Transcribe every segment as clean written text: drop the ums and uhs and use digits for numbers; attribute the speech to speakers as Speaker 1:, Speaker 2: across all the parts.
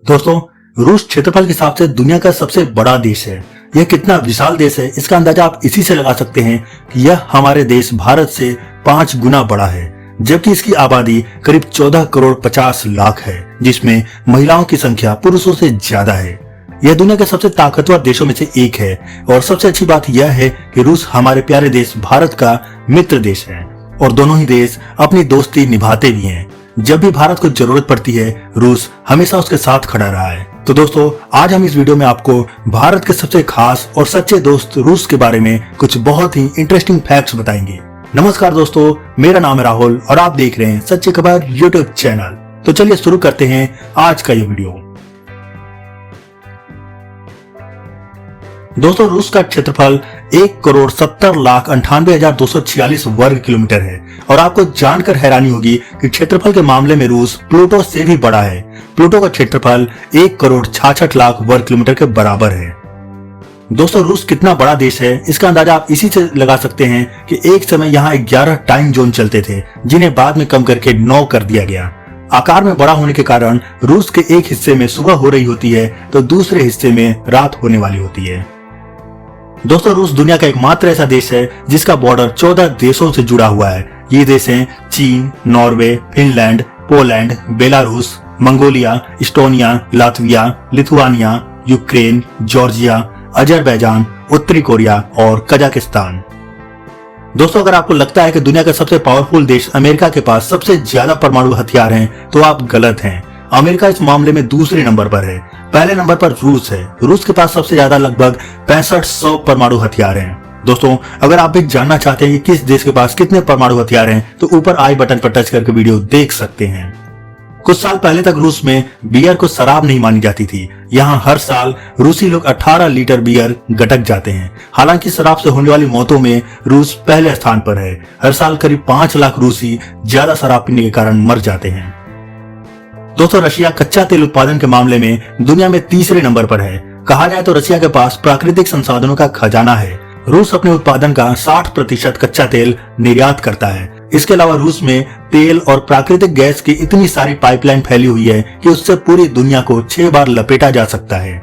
Speaker 1: दोस्तों, रूस क्षेत्रफल के हिसाब से दुनिया का सबसे बड़ा देश है। यह कितना विशाल देश है इसका अंदाजा आप इसी से लगा सकते हैं कि यह हमारे देश भारत से 5 गुना बड़ा है, जबकि इसकी आबादी करीब 14 करोड़ 50 लाख है, जिसमें महिलाओं की संख्या पुरुषों से ज्यादा है। यह दुनिया के सबसे ताकतवर देशों में से एक है और सबसे अच्छी बात यह है कि रूस हमारे प्यारे देश भारत का मित्र देश है और दोनों ही देश अपनी दोस्ती निभाते भी हैं। जब भी भारत को जरूरत पड़ती है, रूस हमेशा उसके साथ खड़ा रहा है। तो दोस्तों, आज हम इस वीडियो में आपको भारत के सबसे खास और सच्चे दोस्त रूस के बारे में कुछ बहुत ही इंटरेस्टिंग फैक्ट्स बताएंगे। नमस्कार दोस्तों, मेरा नाम है राहुल और आप देख रहे हैं सच्ची खबर यूट्यूब चैनल। तो चलिए शुरू करते हैं आज का ये वीडियो। दोस्तों, रूस का क्षेत्रफल 1,70,98,246 वर्ग किलोमीटर है और आपको जानकर हैरानी होगी कि क्षेत्रफल के मामले में रूस प्लूटो से भी बड़ा है। प्लूटो का क्षेत्रफल 1,66,00,000 वर्ग किलोमीटर के बराबर है। दोस्तों, रूस कितना बड़ा देश है इसका अंदाजा आप इसी से लगा सकते हैं कि एक समय यहाँ 11 टाइम जोन चलते थे, जिन्हें बाद में कम करके 9 कर दिया गया। आकार में बड़ा होने के कारण रूस के एक हिस्से में सुबह हो रही होती है तो दूसरे हिस्से में रात होने वाली होती है। दोस्तों, रूस दुनिया का एकमात्र ऐसा देश है जिसका बॉर्डर 14 देशों से जुड़ा हुआ है। ये देश हैं चीन, Norway, Finland, Poland, Belarus, Mongolia, Estonia, Latvia, Lithuania, Ukraine, Georgia, Azerbaijan, उत्तरी कोरिया और कजाकिस्तान। दोस्तों, अगर आपको लगता है कि दुनिया का सबसे पावरफुल देश अमेरिका के पास सबसे ज्यादा परमाणु हथियार हैं, तो आप गलत हैं। अमेरिका इस मामले में दूसरे नंबर पर है। पहले नंबर पर रूस है। रूस के पास सबसे ज्यादा लगभग 6500 परमाणु हथियार हैं। दोस्तों, अगर आप भी जानना चाहते हैं कि किस देश के पास कितने परमाणु हथियार हैं, तो ऊपर आई बटन पर टच करके वीडियो देख सकते हैं। कुछ साल पहले तक रूस में बियर को शराब नहीं मानी जाती थी। यहाँ हर साल रूसी लोग 18 लीटर बियर गटक जाते हैं। हालांकि शराब से होने वाली मौतों में रूस पहले स्थान पर है। हर साल करीब 5 लाख रूसी ज्यादा शराब पीने के कारण मर जाते हैं। दोस्तों, रशिया कच्चा तेल उत्पादन के मामले में दुनिया में तीसरे नंबर पर है। कहा जाए तो रशिया के पास प्राकृतिक संसाधनों का खजाना है। रूस अपने उत्पादन का 60% कच्चा तेल निर्यात करता है। इसके अलावा रूस में तेल और प्राकृतिक गैस की इतनी सारी पाइपलाइन फैली हुई है कि उससे पूरी दुनिया को 6 बार लपेटा जा सकता है।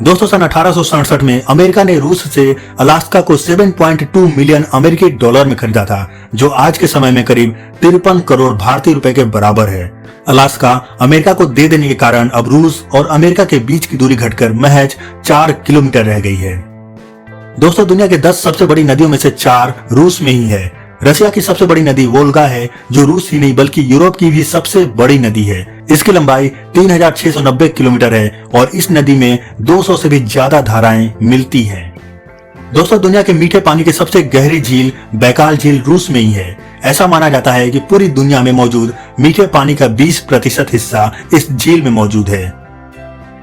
Speaker 1: दोस्तों, सन 1867 में अमेरिका ने रूस से अलास्का को 7.2 मिलियन अमेरिकी डॉलर में खरीदा था, जो आज के समय में करीब 53 करोड़ भारतीय रुपए के बराबर है। अलास्का अमेरिका को दे देने के कारण अब रूस और अमेरिका के बीच की दूरी घटकर महज 4 किलोमीटर रह गई है। दोस्तों, दुनिया के 10 सबसे बड़ी नदियों में से 4 रूस में ही है। रशिया की सबसे बड़ी नदी वोल्गा है, जो रूस ही नहीं बल्कि यूरोप की भी सबसे बड़ी नदी है। इसकी लंबाई 3690 किलोमीटर है और इस नदी में 200 से भी ज्यादा धाराएं मिलती हैं। दोस्तों, दुनिया के मीठे पानी की सबसे गहरी झील बैकाल झील रूस में ही है। ऐसा माना जाता है कि पूरी दुनिया में मौजूद मीठे पानी का 20% हिस्सा इस झील में मौजूद है।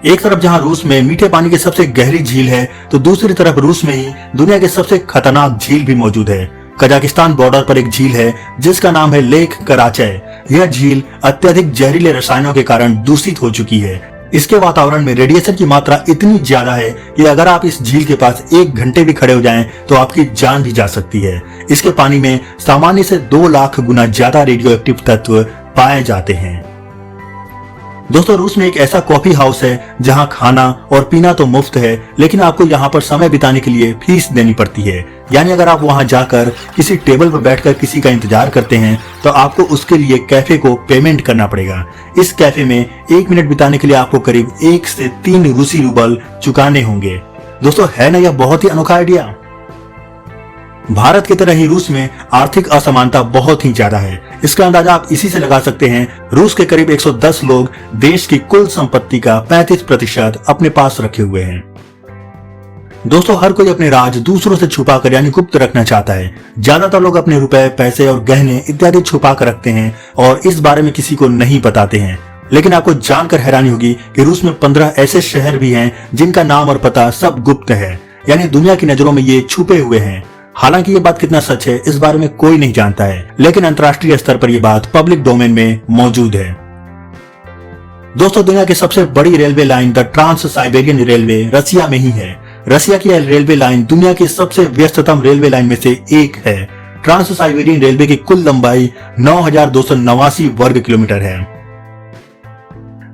Speaker 1: एक तरफ जहां रूस में मीठे पानी की सबसे गहरी झील है, तो दूसरी तरफ रूस में ही दुनिया की सबसे खतरनाक झील भी मौजूद है। कजाकिस्तान बॉर्डर पर एक झील है जिसका नाम है लेक कराचय। यह झील अत्यधिक जहरीले रसायनों के कारण दूषित हो चुकी है। इसके वातावरण में रेडिएशन की मात्रा इतनी ज्यादा है कि अगर आप इस झील के पास 1 घंटे भी खड़े हो जाएं, तो आपकी जान भी जा सकती है। इसके पानी में सामान्य से 2 लाख गुना ज्यादा रेडियो एक्टिव तत्व पाए जाते हैं। दोस्तों, रूस में एक ऐसा कॉफी हाउस है जहां खाना और पीना तो मुफ्त है, लेकिन आपको यहां पर समय बिताने के लिए फीस देनी पड़ती है। यानी अगर आप वहां जाकर किसी टेबल पर बैठकर किसी का इंतजार करते हैं, तो आपको उसके लिए कैफे को पेमेंट करना पड़ेगा। इस कैफे में 1 मिनट बिताने के लिए आपको करीब 1 से 3 रूसी रूबल चुकाने होंगे। दोस्तों, है ना यह बहुत ही अनोखा आइडिया। भारत की तरह ही रूस में आर्थिक असमानता बहुत ही ज्यादा है। इसका अंदाजा आप इसी से लगा सकते हैं। रूस के करीब 110 लोग देश की कुल संपत्ति का 35% अपने पास रखे हुए हैं। दोस्तों, हर कोई अपने राज दूसरों से छुपा कर यानी गुप्त रखना चाहता है। ज्यादातर लोग अपने रुपए, पैसे और गहने इत्यादि छुपा कर रखते हैं और इस बारे में किसी को नहीं बताते हैं। लेकिन आपको जानकर हैरानी होगी कि रूस में 15 ऐसे शहर भी हैं जिनका नाम और पता सब गुप्त है, यानी दुनिया की नजरों में ये छुपे हुए हैं। हालांकि ये बात कितना सच है इस बारे में कोई नहीं जानता है, लेकिन अंतर्राष्ट्रीय स्तर पर यह बात पब्लिक डोमेन में मौजूद है। दोस्तों, दुनिया की सबसे बड़ी railway line the trans Siberian railway Russia में ही है। रशिया की यह रेलवे लाइन दुनिया की सबसे व्यस्ततम रेलवे लाइन में से एक है। ट्रांस साइबेरियन रेलवे की कुल लंबाई 9289 वर्ग किलोमीटर है।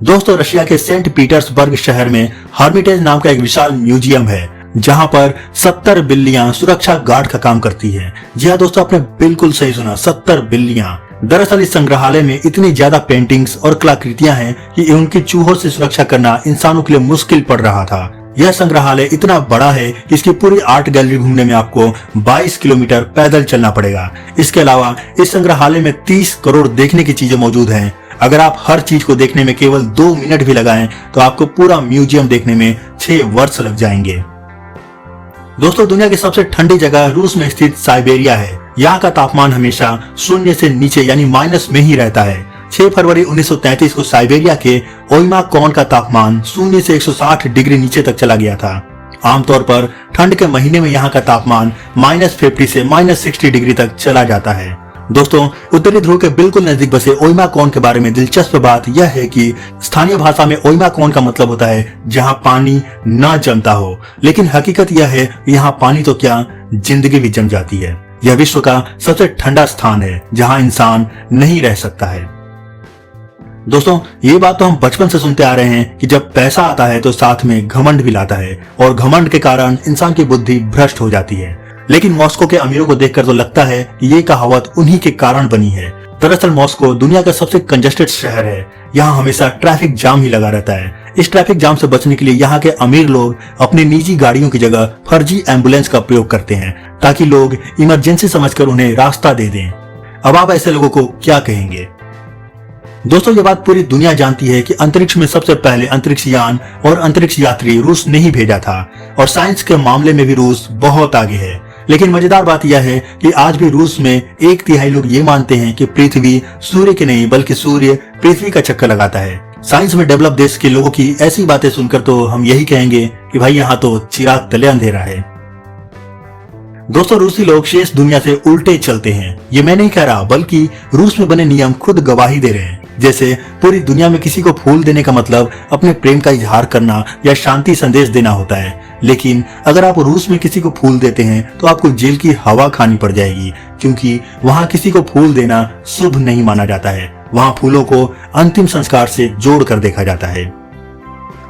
Speaker 1: दोस्तों रशिया के सेंट पीटर्सबर्ग शहर में हर्मिटेज नाम का एक विशाल म्यूजियम है जहां पर 70 बिल्लियां सुरक्षा गार्ड का काम करती है। जी हाँ दोस्तों, आपने बिल्कुल सही सुना, 70 बिल्लियां। दरअसल इस संग्रहालय में इतनी ज्यादा पेंटिंग्स और कलाकृतियां हैं कि उनकी चूहों से सुरक्षा करना इंसानों के लिए मुश्किल पड़ रहा था। यह संग्रहालय इतना बड़ा है कि इसकी पूरी आर्ट गैलरी घूमने में आपको 22 किलोमीटर पैदल चलना पड़ेगा। इसके अलावा इस संग्रहालय में 30 करोड़ देखने की चीजें मौजूद हैं। अगर आप हर चीज को देखने में केवल 2 मिनट भी लगाएं तो आपको पूरा म्यूजियम देखने में 6 वर्ष लग जाएंगे। दोस्तों दुनिया की सबसे ठंडी जगह रूस में स्थित साइबेरिया है। यहाँ का तापमान हमेशा शून्य से नीचे यानी माइनस में ही रहता है। 6 फरवरी 1933 को साइबेरिया के ओइमाकॉन का तापमान शून्य से 160 डिग्री नीचे तक चला गया था। आमतौर पर ठंड के महीने में यहाँ का तापमान -50 से -60 डिग्री तक चला जाता है। दोस्तों उत्तरी ध्रुव के बिल्कुल नजदीक बसे ओइमाकॉन के बारे में दिलचस्प बात यह है कि स्थानीय भाषा में ओइमाकॉन का मतलब होता है जहां पानी न जमता हो, लेकिन हकीकत यह है यहाँ पानी तो क्या जिंदगी भी जम जाती है। यह विश्व का सबसे ठंडा स्थान है जहां इंसान नहीं रह सकता है। दोस्तों ये बात तो हम बचपन से सुनते आ रहे हैं कि जब पैसा आता है तो साथ में घमंड भी लाता है और घमंड के कारण इंसान की बुद्धि भ्रष्ट हो जाती है। लेकिन मॉस्को के अमीरों को देखकर तो लगता है कि ये कहावत उन्हीं के कारण बनी है। दरअसल मॉस्को दुनिया का सबसे कंजेस्टेड शहर है। यहाँ हमेशा ट्रैफिक जाम ही लगा रहता है। इस ट्रैफिक जाम से बचने के लिए यहाँ के अमीर लोग अपनी निजी गाड़ियों की जगह फर्जी एम्बुलेंस का प्रयोग करते हैं ताकि लोग इमरजेंसी समझकर उन्हें रास्ता दे दें। अब आप ऐसे लोगों को क्या कहेंगे? दोस्तों ये बात पूरी दुनिया जानती है कि अंतरिक्ष में सबसे पहले अंतरिक्ष यान और अंतरिक्ष यात्री रूस ने ही भेजा था और साइंस के मामले में भी रूस बहुत आगे है। लेकिन मजेदार बात यह है कि आज भी रूस में 1/3 लोग ये मानते हैं कि पृथ्वी सूर्य की नहीं बल्कि सूर्य पृथ्वी का चक्कर लगाता है। साइंस में डेवलप देश के लोगों की ऐसी बातें सुनकर तो हम यही कहेंगे कि भाई यहाँ तो चिराग तले अंधेरा है। दोस्तों रूसी लोग शेष दुनिया से उल्टे चलते हैं। ये मैं नहीं कह रहा बल्कि रूस में बने नियम खुद गवाही दे रहे हैं। जैसे पूरी दुनिया में किसी को फूल देने का मतलब अपने प्रेम का इजहार करना या शांति संदेश देना होता है, लेकिन अगर आप रूस में किसी को फूल देते हैं तो आपको जेल की हवा खानी पड़ जाएगी, क्योंकि वहाँ किसी को फूल देना शुभ नहीं माना जाता है। वहाँ फूलों को अंतिम संस्कार से जोड़ कर देखा जाता है।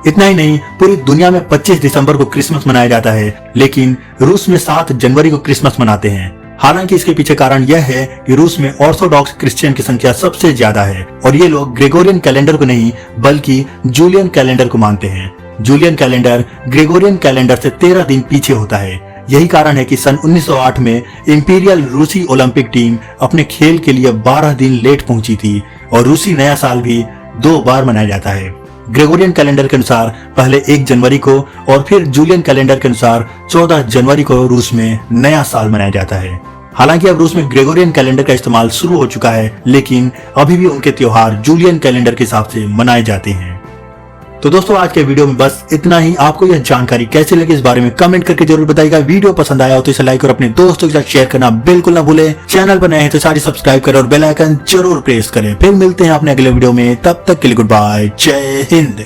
Speaker 1: इतना ही नहीं, पूरी दुनिया में 25 दिसंबर को क्रिसमस मनाया जाता है, लेकिन रूस में 7 जनवरी को क्रिसमस मनाते हैं। हालांकि इसके पीछे कारण यह है कि रूस में ऑर्थोडॉक्स क्रिश्चियन की संख्या सबसे ज्यादा है और ये लोग ग्रेगोरियन कैलेंडर को नहीं बल्कि जूलियन कैलेंडर को मानते हैं। जूलियन कैलेंडर ग्रेगोरियन कैलेंडर से 13 दिन पीछे होता है। यही कारण है कि सन 1908 में इंपीरियल रूसी ओलंपिक टीम अपने खेल के लिए 12 दिन लेट पहुंची थी और रूसी नया साल भी 2 बार मनाया जाता है। ग्रेगोरियन कैलेंडर के अनुसार पहले 1 जनवरी को और फिर जूलियन कैलेंडर के अनुसार 14 जनवरी को रूस में नया साल मनाया जाता है। हालांकि अब रूस में ग्रेगोरियन कैलेंडर का इस्तेमाल शुरू हो चुका है, लेकिन अभी भी उनके त्योहार जूलियन कैलेंडर के हिसाब से मनाए जाते हैं। तो दोस्तों आज के वीडियो में बस इतना ही। आपको यह जानकारी कैसी लगी इस बारे में कमेंट करके जरूर बताइएगा। वीडियो पसंद आया हो तो इसे लाइक और अपने दोस्तों के साथ शेयर करना बिल्कुल ना भूले। चैनल पर नए हैं तो सारी सब्सक्राइब करें और बेल आइकन जरूर प्रेस करें। फिर मिलते हैं अपने अगले वीडियो में, तब तक के लिए गुड बाय, जय हिंद।